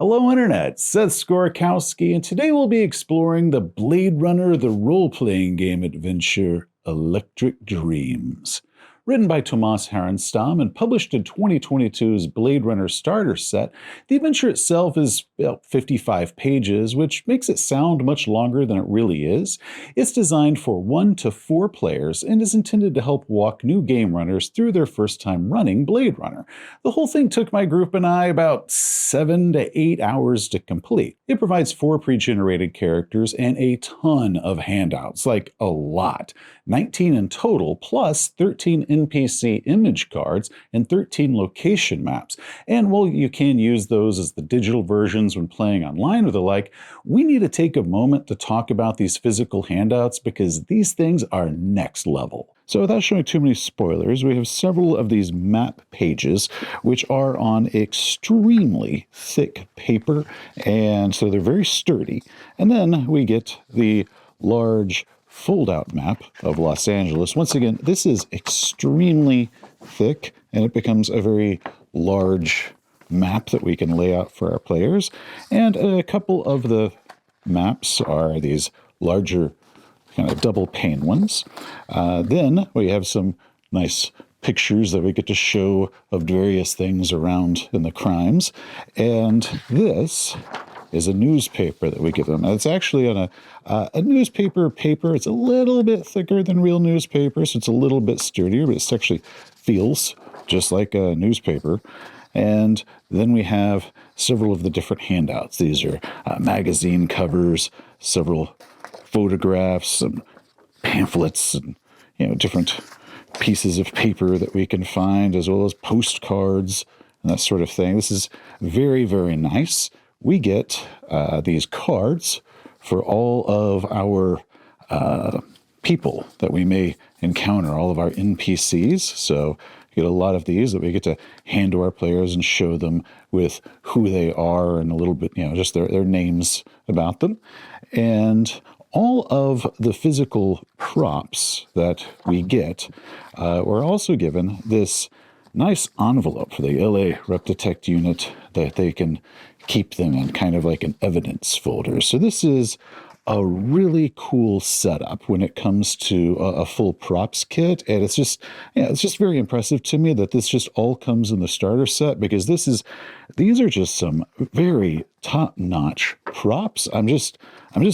Hello Internet, Seth Skorkowski, and today we'll be exploring the Blade Runner the role-playing game adventure, Electric Dreams. Written by Tomas Harenstam and published in 2022's Blade Runner Starter Set, the adventure itself is about 55 pages, which makes it sound much longer than it really is. It's designed for 1 to 4 players and is intended to help walk new game runners through their first time running Blade Runner. The whole thing took my group and I about 7 to 8 hours to complete. It provides 4 pre-generated characters and a ton of handouts, like a lot. 19 in total, plus 13 NPC image cards and 13 location maps. And while you can use those as the digital versions when playing online or the like, we need to take a moment to talk about these physical handouts because these things are next level. So without showing too many spoilers, we have several of these map pages which are on extremely thick paper, and so they're very sturdy. And then we get the large fold-out map of Los Angeles. Once again, this is extremely thick, and it becomes a very large map that we can lay out for our players. And a couple of the maps are these larger kind of double pane ones. Then we have some nice pictures that we get to show of various things around in the crimes. And this is a newspaper that we give them. Now, it's actually on a newspaper paper. It's a little bit thicker than real newspaper, so it's a little bit sturdier, but it actually feels just like a newspaper. And then we have several of the different handouts. These are magazine covers, several photographs, and pamphlets, and different pieces of paper that we can find, as well as postcards and that sort of thing. This is very, very nice. We get these cards for all of our people that we may encounter, all of our NPCs. So we get a lot of these that we get to hand to our players and show them with who they are and a little bit, just their names about them. And all of the physical props that we get, we're also given this nice envelope for the LA Rep Detect unit that they can keep them in, kind of like an evidence folder. So this is a really cool setup when it comes to a full props kit, and it's just very impressive to me that this just all comes in the starter set, because these are just some very top-notch props. I'm just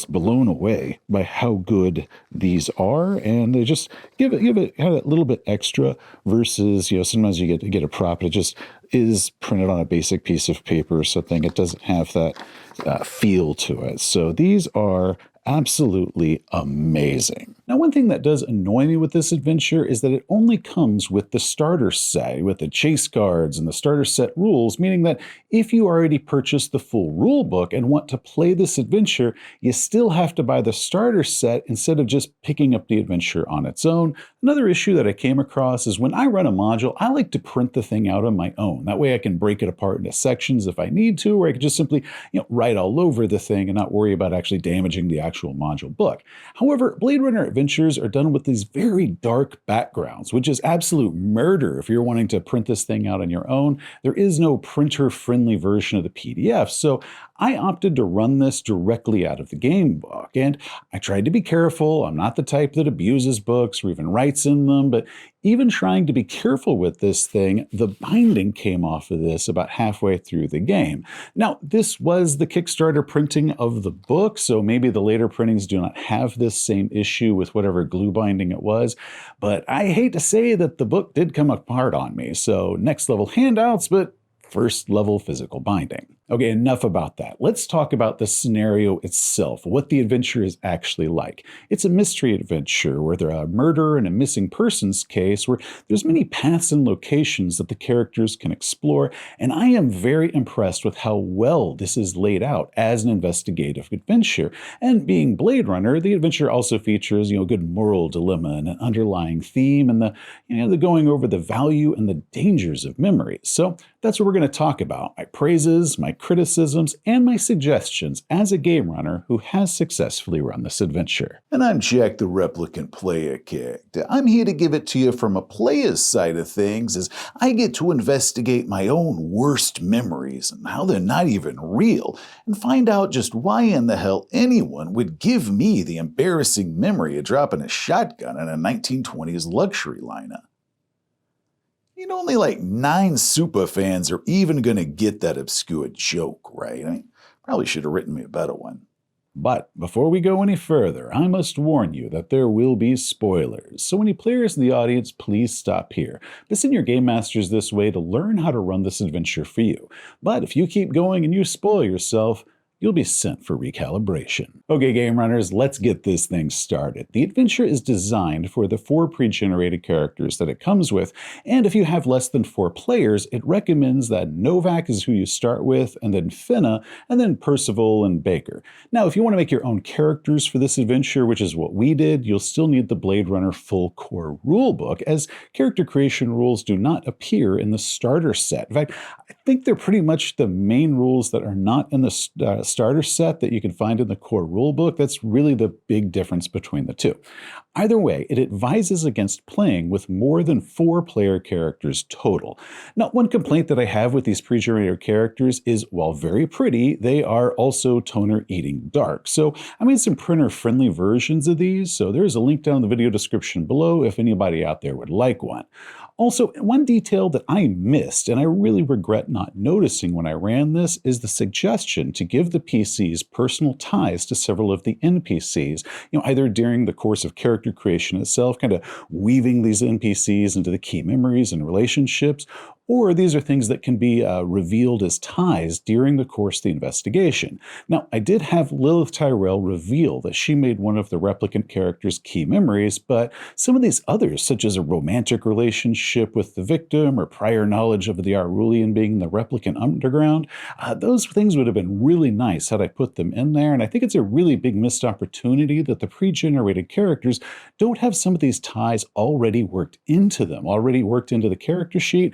blown away by how good these are, and they just give it kind of that little bit extra versus sometimes you get a prop and it just is printed on a basic piece of paper or something. It doesn't have that feel to it. So these are absolutely amazing. Now, one thing that does annoy me with this adventure is that it only comes with the starter set, with the chase cards and the starter set rules, meaning that if you already purchased the full rule book and want to play this adventure, you still have to buy the starter set instead of just picking up the adventure on its own. Another issue that I came across is when I run a module, I like to print the thing out on my own. That way I can break it apart into sections if I need to, or I can just simply write all over the thing and not worry about actually damaging the actual module book. However, Blade Runner adventures are done with these very dark backgrounds, which is absolute murder if you're wanting to print this thing out on your own. There is no printer-friendly version of the PDF, so I opted to run this directly out of the game book, and I tried to be careful. I'm not the type that abuses books or even writes in them, but even trying to be careful with this thing, the binding came off of this about halfway through the game. Now, this was the Kickstarter printing of the book, so maybe the later printings do not have this same issue with whatever glue binding it was, but I hate to say that the book did come apart on me, so next level handouts, but first level physical binding. Okay, enough about that. Let's talk about the scenario itself, what the adventure is actually like. It's a mystery adventure where there's a murder and a missing persons case where there's many paths and locations that the characters can explore, and I am very impressed with how well this is laid out as an investigative adventure. And being Blade Runner, the adventure also features, a good moral dilemma and an underlying theme and the going over the value and the dangers of memory. So That's what we're going to talk about: my praises, my criticisms, and my suggestions as a game runner who has successfully run this adventure. And I'm Jack the Replicant Player Character. I'm here to give it to you from a player's side of things, as I get to investigate my own worst memories and how they're not even real, and find out just why in the hell anyone would give me the embarrassing memory of dropping a shotgun in a 1920s luxury liner. Only like 9 superfans are even going to get that obscure joke, right? Probably should have written me a better one. But before we go any further, I must warn you that there will be spoilers. So any players in the audience, please stop here. Listen your game masters this way to learn how to run this adventure for you. But if you keep going and you spoil yourself, you'll be sent for recalibration. Okay, game runners, let's get this thing started. The adventure is designed for the 4 pre-generated characters that it comes with, and if you have less than 4 players, it recommends that Novak is who you start with, and then Finna, and then Percival and Baker. Now, if you want to make your own characters for this adventure, which is what we did, you'll still need the Blade Runner full core rulebook, as character creation rules do not appear in the starter set. In fact, I think they're pretty much the main rules that are not in the starter set that you can find in the core rulebook. That's really the big difference between the two. Either way, it advises against playing with more than 4 player characters total. Now, one complaint that I have with these pre-generated characters is, while very pretty, they are also toner eating dark. So I made some printer-friendly versions of these, so there's a link down in the video description below if anybody out there would like one. Also, one detail that I missed, and I really regret not noticing when I ran this, is the suggestion to give the PCs personal ties to several of the NPCs, either during the course of character creation itself, kind of weaving these NPCs into the key memories and relationships, or these are things that can be revealed as ties during the course of the investigation. Now, I did have Lilith Tyrell reveal that she made one of the replicant character's key memories, but some of these others, such as a romantic relationship with the victim or prior knowledge of the Arulian being the replicant underground, those things would have been really nice had I put them in there, and I think it's a really big missed opportunity that the pre-generated characters don't have some of these ties already worked into them, already worked into the character sheet.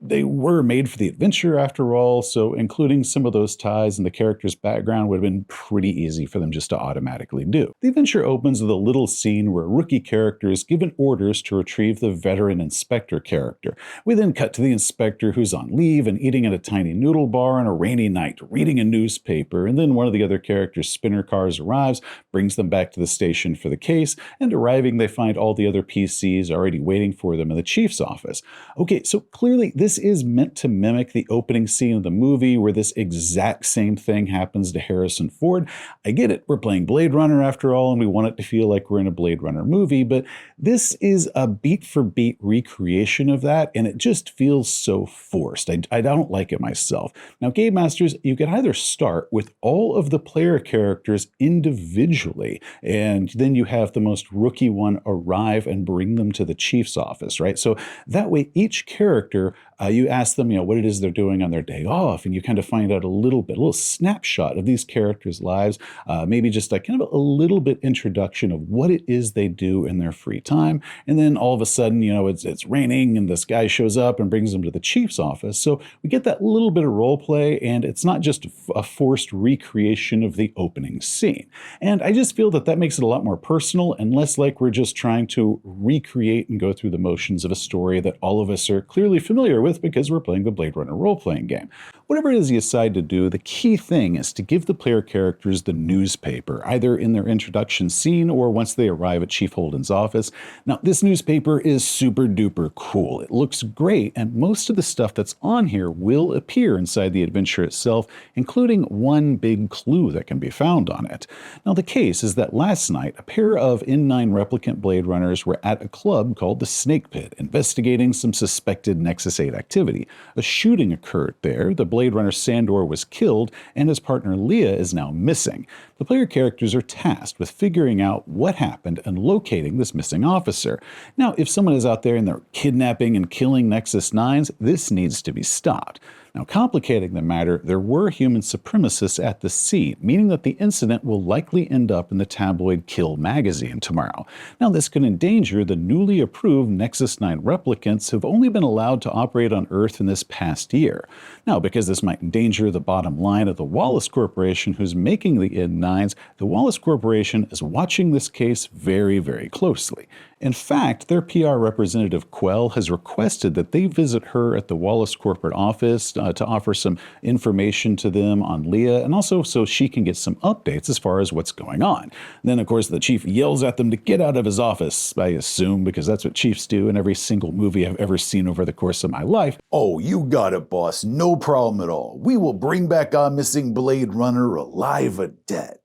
They were made for the adventure after all, so including some of those ties in the character's background would have been pretty easy for them just to automatically do. The adventure opens with a little scene where a rookie character is given orders to retrieve the veteran inspector character. We then cut to the inspector, who's on leave and eating at a tiny noodle bar on a rainy night, reading a newspaper, and then one of the other characters' spinner cars arrives, brings them back to the station for the case, and arriving they find all the other PCs already waiting for them in the chief's office. Okay, so clearly this is meant to mimic the opening scene of the movie where this exact same thing happens to Harrison Ford. I get it, we're playing Blade Runner after all, and we want it to feel like we're in a Blade Runner movie, but this is a beat-for-beat recreation of that, and it just feels so forced. I don't like it myself. Now, Game Masters, you can either start with all of the player characters individually, and then you have the most rookie one arrive and bring them to the chief's office, right? So that way, each character, you ask them, what it is they're doing on their day off, and you kind of find out a little snapshot of these characters' lives, maybe just like kind of a little bit introduction of what it is they do in their free time, and then all of a sudden, it's raining, and this guy shows up and brings them to the chief's office. So we get that little bit of role play, and it's not just a forced recreation of the opening scene. And I just feel that that makes it a lot more personal and less like we're just trying to recreate and go through the motions of a story that all of us are clearly familiar with because we're playing the Blade Runner role-playing game. Whatever it is you decide to do, the key thing is to give the player characters the newspaper, either in their introduction scene or once they arrive at Chief Holden's office. Now, this newspaper is super duper cool. It looks great, and most of the stuff that's on here will appear inside the adventure itself, including one big clue that can be found on it. Now, the case is that last night, a pair of N9 replicant Blade Runners were at a club called the Snake Pit, investigating some suspected Nexus 8 activity. A shooting occurred there, the Blade Runner Sandor was killed, and his partner Leah is now missing. The player characters are tasked with figuring out what happened and locating this missing officer. Now, if someone is out there and they're kidnapping and killing Nexus 9s, this needs to be stopped. Now, complicating the matter, there were human supremacists at the scene, meaning that the incident will likely end up in the tabloid Kill magazine tomorrow. Now, this could endanger the newly approved Nexus 9 replicants who've only been allowed to operate on Earth in this past year. Now, because this might endanger the bottom line of the Wallace Corporation who's making the N9s, the Wallace Corporation is watching this case very, very closely. In fact, their PR representative Quell has requested that they visit her at the Wallace corporate office to offer some information to them on Leah, and also so she can get some updates as far as what's going on. And then, of course, the chief yells at them to get out of his office, I assume, because that's what chiefs do in every single movie I've ever seen over the course of my life. Oh, you got it, boss. No problem at all. We will bring back our missing Blade Runner alive or dead.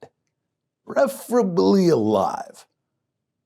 Preferably alive.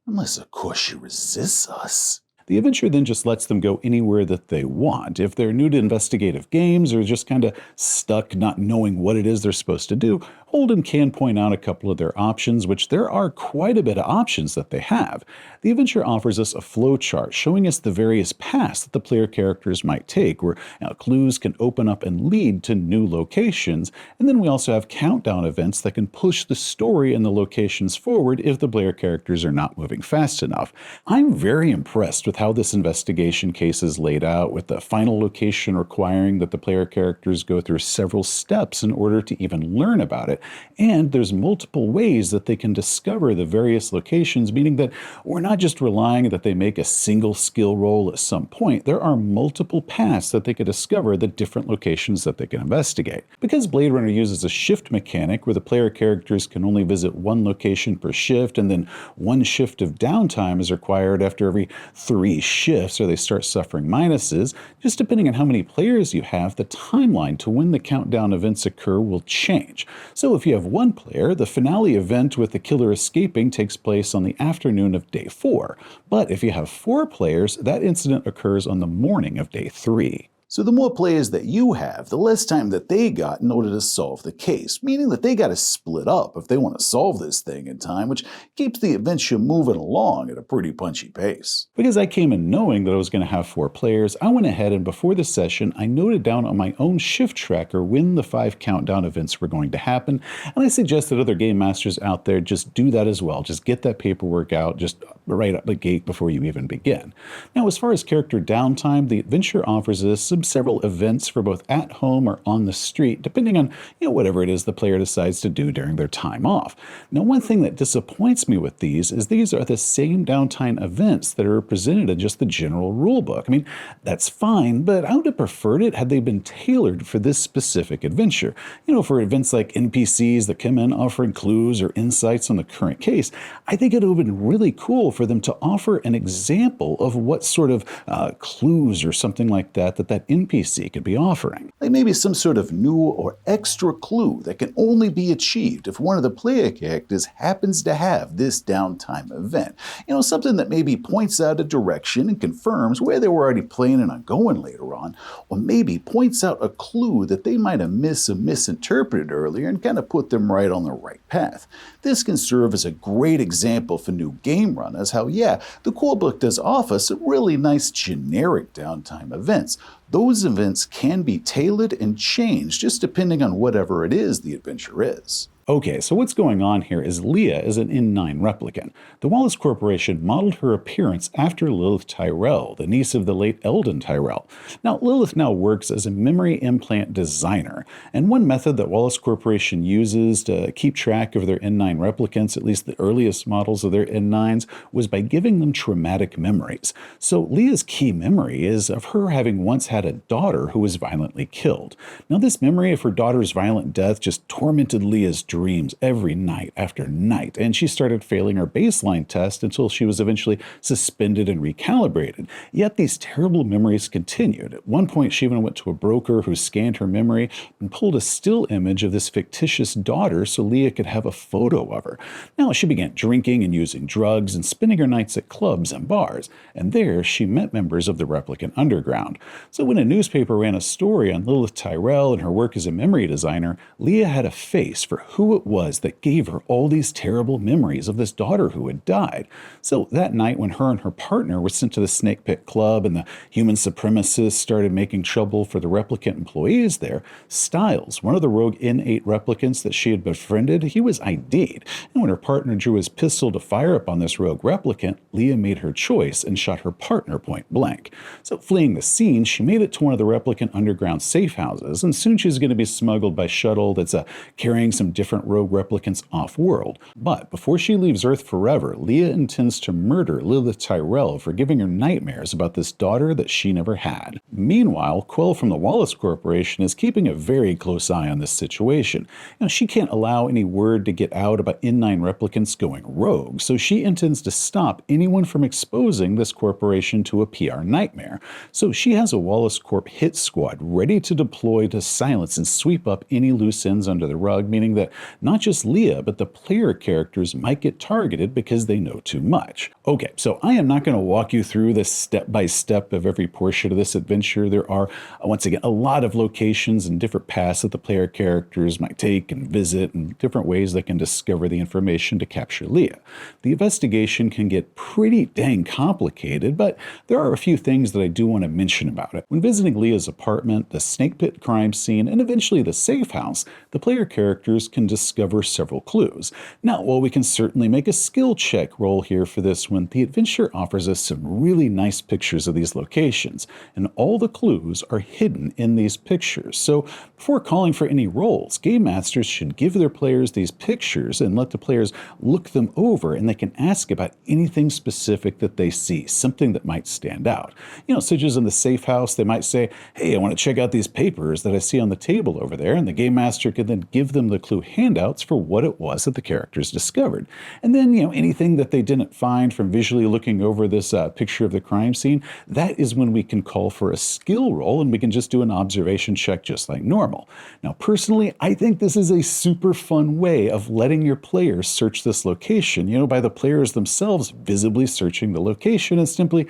Unless, of course, she resists us. The adventure then just lets them go anywhere that they want. If they're new to investigative games or just kind of stuck not knowing what it is they're supposed to do, Holden can point out a couple of their options, which there are quite a bit of options that they have. The adventure offers us a flowchart showing us the various paths that the player characters might take, where clues can open up and lead to new locations, and then we also have countdown events that can push the story and the locations forward if the player characters are not moving fast enough. I'm very impressed with how this investigation case is laid out, with the final location requiring that the player characters go through several steps in order to even learn about it. And there's multiple ways that they can discover the various locations, meaning that we're not just relying that they make a single skill roll at some point. There are multiple paths that they can discover the different locations that they can investigate. Because Blade Runner uses a shift mechanic where the player characters can only visit one location per shift, and then one shift of downtime is required after every 3 shifts, or they start suffering minuses, just depending on how many players you have, the timeline to when the countdown events occur will change. So if you have 1 player, the finale event with the killer escaping takes place on the afternoon of day 4. But if you have 4 players, that incident occurs on the morning of day 3. So the more players that you have, the less time that they got in order to solve the case, meaning that they got to split up if they want to solve this thing in time, which keeps the adventure moving along at a pretty punchy pace. Because I came in knowing that I was going to have 4 players, I went ahead and before the session, I noted down on my own shift tracker when the 5 countdown events were going to happen, and I suggest that other game masters out there just do that as well. Just get that paperwork out just right up the gate before you even begin. Now, as far as character downtime, the adventure offers us several events for both at home or on the street, depending on whatever it is the player decides to do during their time off. Now, one thing that disappoints me with these is these are the same downtime events that are presented in just the general rulebook. I mean, that's fine, but I would have preferred it had they been tailored for this specific adventure. For events like NPCs that come in offering clues or insights on the current case, I think it would have been really cool for them to offer an example of what sort of clues or something like that NPC could be offering. Like maybe some sort of new or extra clue that can only be achieved if one of the player characters happens to have this downtime event. Something that maybe points out a direction and confirms where they were already planning on going later on, or maybe points out a clue that they might have missed or misinterpreted earlier and kind of put them right on the right path. This can serve as a great example for new game runners how, the core book does offer some really nice generic downtime events. Those events can be tailored and changed just depending on whatever it is the adventure is. Okay, so what's going on here is Leah is an N9 replicant. The Wallace Corporation modeled her appearance after Lilith Tyrell, the niece of the late Eldon Tyrell. Now, Lilith now works as a memory implant designer, and one method that Wallace Corporation uses to keep track of their N9 replicants, at least the earliest models of their N9s, was by giving them traumatic memories. So Leah's key memory is of her having once had a daughter who was violently killed. Now, this memory of her daughter's violent death just tormented Leah's dreams every night after night, and she started failing her baseline test until she was eventually suspended and recalibrated. Yet these terrible memories continued. At one point, she even went to a broker who scanned her memory and pulled a still image of this fictitious daughter so Leah could have a photo of her. Now, she began drinking and using drugs and spending her nights at clubs and bars, and there she met members of the replicant underground. So when a newspaper ran a story on Lilith Tyrell and her work as a memory designer, Leah had a face for who who it was that gave her all these terrible memories of this daughter who had died. So that night when her and her partner were sent to the Snake Pit Club and the human supremacists started making trouble for the replicant employees there, Styles, one of the rogue N8 replicants that she had befriended, he was ID'd. And when her partner drew his pistol to fire upon this rogue replicant, Leah made her choice and shot her partner point blank. So fleeing the scene, she made it to one of the replicant underground safe houses, and soon she's going to be smuggled by shuttle that's carrying some different rogue replicants off-world. But before she leaves Earth forever, Leah intends to murder Lilith Tyrell for giving her nightmares about this daughter that she never had. Meanwhile, Quill from the Wallace Corporation is keeping a very close eye on this situation. She can't allow any word to get out about N9 replicants going rogue, so she intends to stop anyone from exposing this corporation to a PR nightmare. So she has a Wallace Corp hit squad ready to deploy to silence and sweep up any loose ends under the rug, meaning that not just Leah, but the player characters might get targeted because they know too much. Okay, so I am not going to walk you through this step-by-step of every portion of this adventure. There are, once again, a lot of locations and different paths that the player characters might take and visit, and different ways they can discover the information to capture Leah. The investigation can get pretty dang complicated, but there are a few things that I do want to mention about it. When visiting Leah's apartment, the Snake Pit crime scene, and eventually the safe house, the player characters can discover several clues. Now, while we can certainly make a skill check roll here for this one, the adventure offers us some really nice pictures of these locations, and all the clues are hidden in these pictures. So before calling for any rolls, game masters should give their players these pictures and let the players look them over, and they can ask about anything specific that they see, something that might stand out. Such as in the safe house, they might say, hey, I want to check out these papers that I see on the table over there, and the game master could then give them the clue handouts for what it was that the characters discovered. And then, anything that they didn't find from visually looking over this picture of the crime scene, that is when we can call for a skill roll, and we can just do an observation check just like normal. Now, personally, I think this is a super fun way of letting your players search this location, by the players themselves visibly searching the location and simply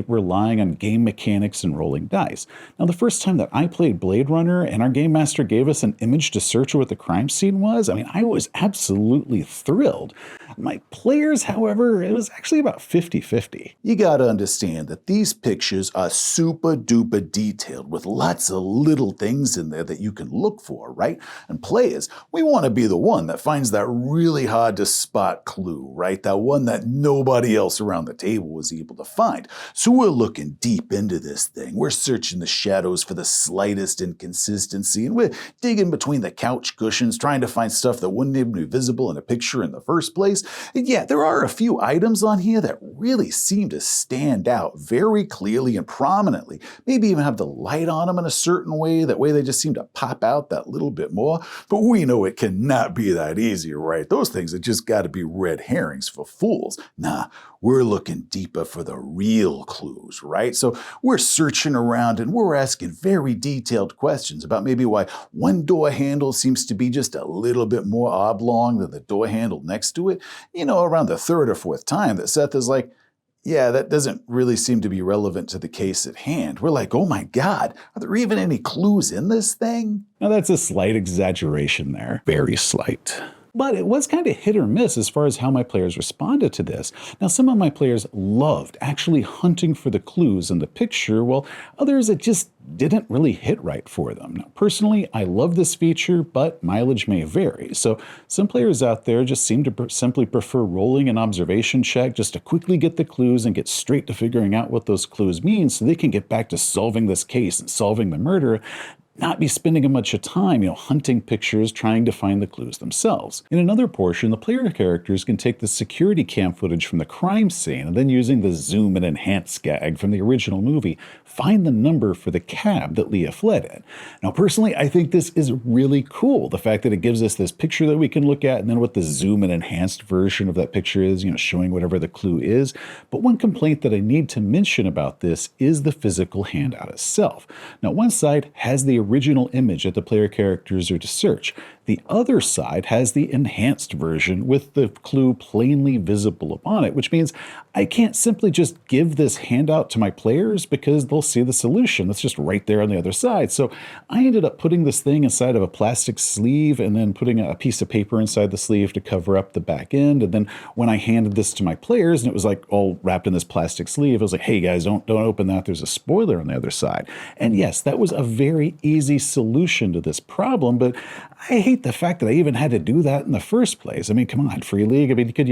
relying on game mechanics and rolling dice. Now, the first time that I played Blade Runner and our game master gave us an image to search what the crime scene was, I was absolutely thrilled. My players, however, it was actually about 50-50. You gotta understand that these pictures are super duper detailed with lots of little things in there that you can look for, right? And players, we want to be the one that finds that really hard to spot clue, right? That one that nobody else around the table was able to find. So we're looking deep into this thing. We're searching the shadows for the slightest inconsistency, and we're digging between the couch cushions trying to find stuff that wouldn't even be visible in a picture in the first place. And yeah, there are a few items on here that really seem to stand out very clearly and prominently. Maybe even have the light on them in a certain way. That way they just seem to pop out that little bit more. But we know it cannot be that easy, right? Those things have just got to be red herrings for fools. Nah, we're looking deeper for the real clues, right? So we're searching around and we're asking very detailed questions about maybe why one door handle seems to be just a little bit more oblong than the door handle next to it. Around the third or fourth time that Seth is like, yeah, that doesn't really seem to be relevant to the case at hand. We're like, oh my God, are there even any clues in this thing? Now that's a slight exaggeration there. Very slight. But it was kind of hit or miss as far as how my players responded to this. Now, some of my players loved actually hunting for the clues in the picture, while others, it just didn't really hit right for them. Now, personally, I love this feature, but mileage may vary. So some players out there just seem to simply prefer rolling an observation check just to quickly get the clues and get straight to figuring out what those clues mean so they can get back to solving this case and solving the murder, not be spending a bunch of time, hunting pictures, trying to find the clues themselves. In another portion, the player characters can take the security cam footage from the crime scene and then using the zoom and enhance gag from the original movie, find the number for the cab that Leah fled in. Now, personally, I think this is really cool. The fact that it gives us this picture that we can look at and then what the zoom and enhanced version of that picture is, showing whatever the clue is. But one complaint that I need to mention about this is the physical handout itself. Now, one side has the original image that the player characters are to search. The other side has the enhanced version with the clue plainly visible upon it, which means I can't simply just give this handout to my players because they'll see the solution. It's just right there on the other side. So I ended up putting this thing inside of a plastic sleeve and then putting a piece of paper inside the sleeve to cover up the back end. And then when I handed this to my players and it was like all wrapped in this plastic sleeve, I was like, hey guys, don't open that. There's a spoiler on the other side. And yes, that was a very easy solution to this problem, but I hate the fact that I even had to do that in the first place. I mean, come on, Free League. I mean, could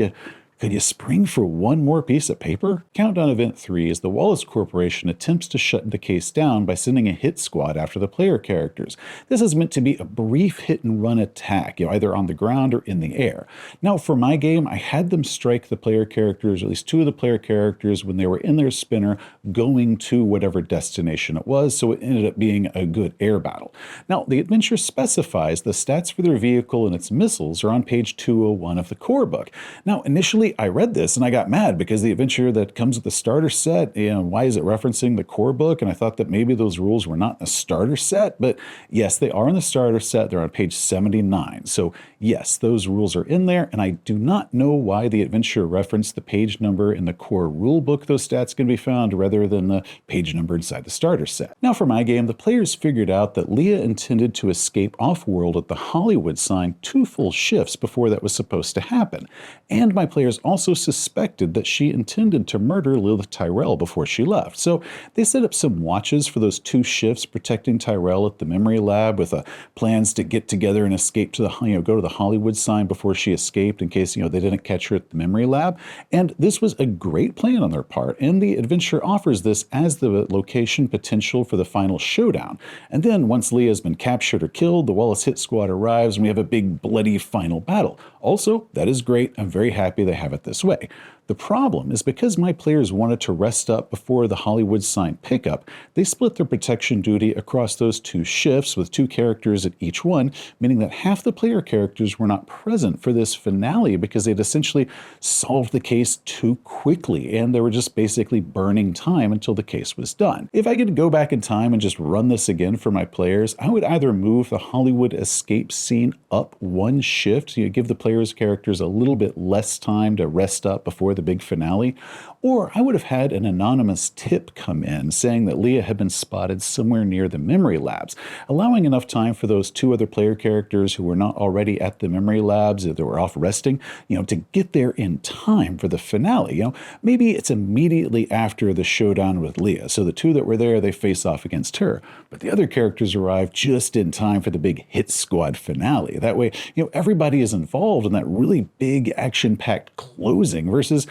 you spring for one more piece of paper? Countdown Event 3 is the Wallace Corporation attempts to shut the case down by sending a hit squad after the player characters. This is meant to be a brief hit-and-run attack, either on the ground or in the air. Now, for my game, I had them strike the player characters, at least two of the player characters, when they were in their spinner going to whatever destination it was, so it ended up being a good air battle. Now, the adventure specifies the stats for their vehicle and its missiles are on page 201 of the core book. Now, initially, I read this and I got mad because the adventure that comes with the starter set, why is it referencing the core book? And I thought that maybe those rules were not in the starter set, but yes, they are in the starter set. They're on page 79. So yes, those rules are in there, and I do not know why the adventure referenced the page number in the core rule book those stats can be found rather than the page number inside the starter set. Now for my game, the players figured out that Leah intended to escape off-world at the Hollywood sign 2 full shifts before that was supposed to happen, and my players also suspected that she intended to murder Lilith Tyrell before she left. So they set up some watches for those 2 shifts protecting Tyrell at the memory lab with plans to get together and escape to go to the Hollywood sign before she escaped in case, they didn't catch her at the memory lab. And this was a great plan on their part, and the adventure offers this as the location potential for the final showdown. And then once Leah's been captured or killed, the Wallace hit squad arrives and we have a big bloody final battle. Also, that is great. I'm very happy they have it this way. The problem is because my players wanted to rest up before the Hollywood sign pickup, they split their protection duty across those 2 shifts with 2 characters at each one, meaning that half the player characters were not present for this finale because they'd essentially solved the case too quickly and they were just basically burning time until the case was done. If I could go back in time and just run this again for my players, I would either move the Hollywood escape scene up 1 shift, give the players' characters a little bit less time to rest up before the big finale, or I would have had an anonymous tip come in saying that Leah had been spotted somewhere near the memory labs, allowing enough time for those 2 other player characters who were not already at the memory labs, if they were off resting, to get there in time for the finale. Maybe it's immediately after the showdown with Leah, so the 2 that were there, they face off against her, but the other characters arrive just in time for the big hit squad finale. That way, everybody is involved in that really big action-packed closing versus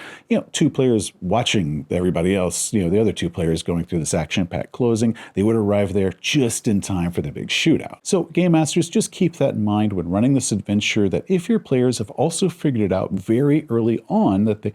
2 players watching everybody else, the other 2 players going through this action-packed closing. They would arrive there just in time for the big shootout. So Game Masters, just keep that in mind when running this adventure, that if your players have also figured it out very early on that they're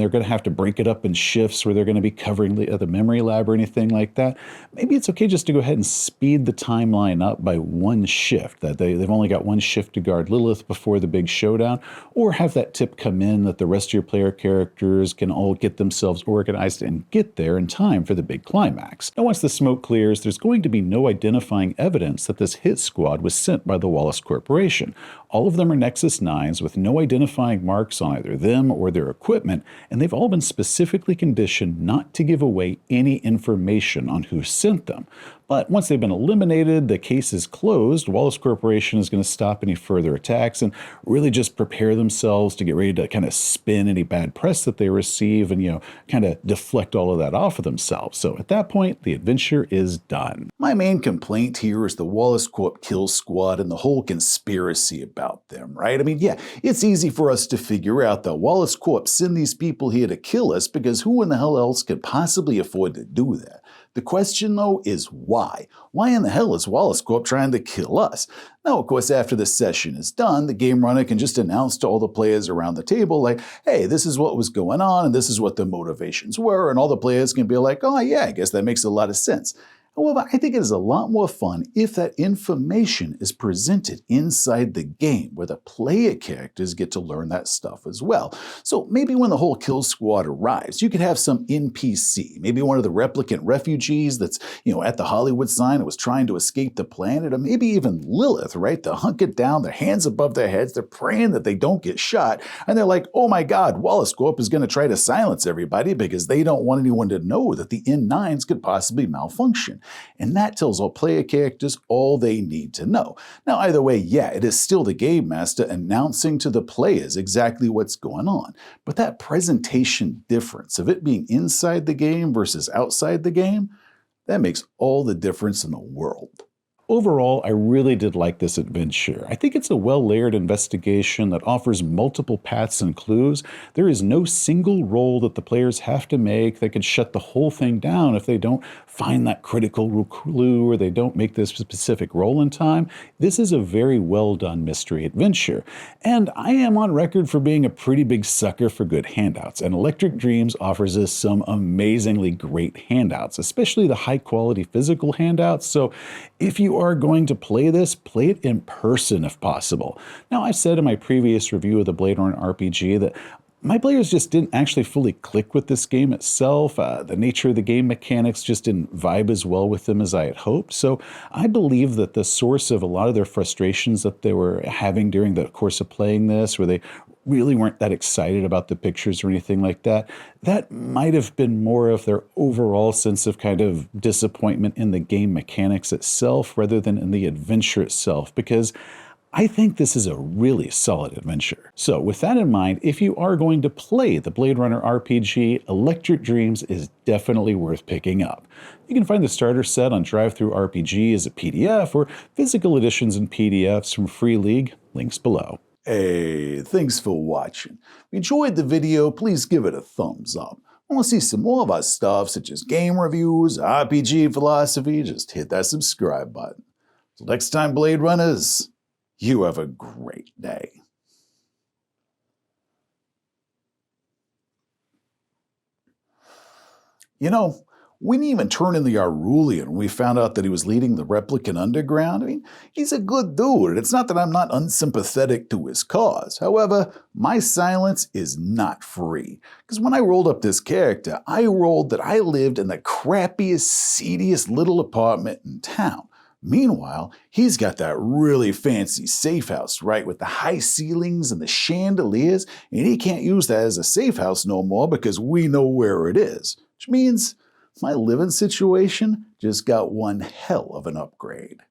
going to have to break it up in shifts where they're going to be covering the memory lab or anything like that, maybe it's okay just to go ahead and speed the timeline up by 1 shift, that they've only got 1 shift to guard Lilith before the big showdown, or have that tip come in that the rest of your player characters can all get themselves organized and get there in time for the big climax. Now, once the smoke clears, there's going to be no identifying evidence that this hit squad was sent by the Wallace Corporation. All of them are Nexus 9s with no identifying marks on either them or their equipment, and they've all been specifically conditioned not to give away any information on who sent them. But once they've been eliminated, the case is closed. Wallace Corporation is going to stop any further attacks and really just prepare themselves to get ready to kind of spin any bad press that they receive and, kind of deflect all of that off of themselves. So at that point, the adventure is done. My main complaint here is the Wallace Corp kill squad and the whole conspiracy about them, right? I mean, yeah, it's easy for us to figure out that Wallace Corp send these people here to kill us because who in the hell else could possibly afford to do that? The question, though, is why? Why in the hell is Wallace Corp trying to kill us? Now, of course, after the session is done, the game runner can just announce to all the players around the table, like, hey, this is what was going on, and this is what the motivations were, and all the players can be like, oh, yeah, I guess that makes a lot of sense. However, I think it is a lot more fun if that information is presented inside the game, where the player characters get to learn that stuff as well. So maybe when the whole kill squad arrives, you could have some NPC, maybe one of the replicant refugees that's, at the Hollywood sign and was trying to escape the planet, or maybe even Lilith, right? They're hunkered down, their hands above their heads, they're praying that they don't get shot, and they're like, oh my god, Wallace Corp is going to try to silence everybody because they don't want anyone to know that the N9s could possibly malfunction. And that tells our player characters all they need to know. Now, either way, yeah, it is still the game master announcing to the players exactly what's going on. But that presentation difference of it being inside the game versus outside the game, that makes all the difference in the world. Overall, I really did like this adventure. I think it's a well-layered investigation that offers multiple paths and clues. There is no single roll that the players have to make that could shut the whole thing down if they don't find that critical clue or they don't make this specific roll in time. This is a very well-done mystery adventure. And I am on record for being a pretty big sucker for good handouts, and Electric Dreams offers us some amazingly great handouts, especially the high-quality physical handouts. So if you are going to play this, play it in person if possible. Now, I said in my previous review of the Blade Runner RPG that my players just didn't actually fully click with this game itself. The nature of the game mechanics just didn't vibe as well with them as I had hoped. So I believe that the source of a lot of their frustrations that they were having during the course of playing this, where they really weren't that excited about the pictures or anything like that, that might have been more of their overall sense of kind of disappointment in the game mechanics itself rather than in the adventure itself, because I think this is a really solid adventure. So with that in mind, if you are going to play the Blade Runner RPG, Electric Dreams is definitely worth picking up. You can find the starter set on DriveThruRPG as a PDF or physical editions and PDFs from Free League, links below. Hey, thanks for watching. If you enjoyed the video, please give it a thumbs up. Want to see some more of our stuff, such as game reviews, RPG philosophy, just hit that subscribe button. Till next time, Blade Runners, you have a great day. We didn't even turn in the Arulian when we found out that he was leading the replicant underground. I mean, he's a good dude. It's not that I'm not unsympathetic to his cause. However, my silence is not free. Because when I rolled up this character, I rolled that I lived in the crappiest, seediest little apartment in town. Meanwhile, he's got that really fancy safe house, right, with the high ceilings and the chandeliers, and he can't use that as a safe house no more because we know where it is. Which means my living situation just got one hell of an upgrade.